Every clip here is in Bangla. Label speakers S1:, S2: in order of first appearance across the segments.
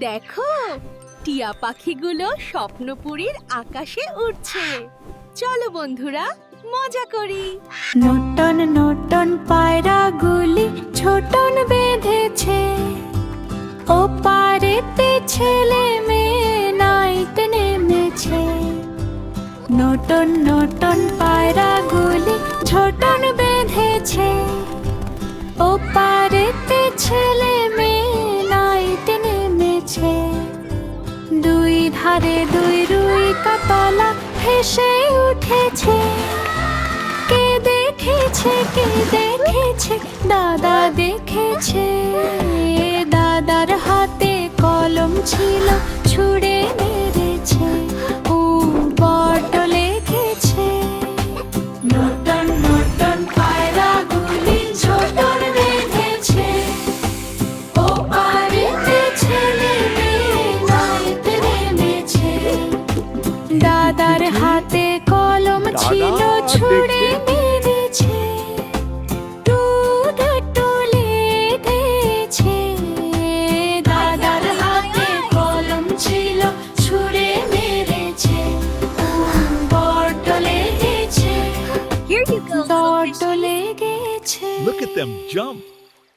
S1: দেখো, টিয়া পাখিগুলো স্বপ্নপুরীর আকাশে উড়ছে। চলো বন্ধুরা, মজা করি।
S2: নটন নটন পায়রাগুলি ছোটন বেঁধেছে, ও পারেতে ছেলে মেয়ে নাইতে নেমেছে। নটন নটন পায়রাগুলি ছোটন বেঁধেছে, ও পারেতে ছেলে মেয়ে নাইতে নেমেছে। দুই ধারে দুই রুই কাতলা ভেসে উঠেছে। কে দেখেছে, কে দেখেছে, দাদা দেখেছে। দাদার হাতে কলম ছিল, ছুঁড়ে মেরেছে। ও বড্ড লেগেছে। নটন নটন পায়রাগুলি ছোটন বেঁধেছে, ও পারেতে ছেলে মেয়ে নাইতে নেমেছে। দাদার হাতে কলম ছিল, ছুঁড়ে মেরেছে। টুডু লেগেছে। দাদার হাতে কলম ছিল, ছুঁড়ে মেরেছে। বড্ড লেগেছে,
S1: Here you go, little
S2: বড্ড
S1: fishies.
S2: লেগেছে।
S3: Look at them jump.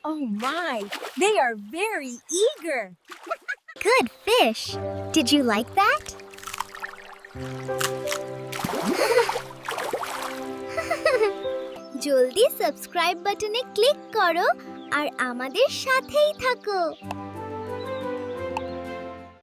S1: Oh my, they are very eager.
S4: Good fish. Did you like that? জলদি সাবস্ক্রাইব বাটনে ক্লিক করো আর আমাদের সাথেই থাকো।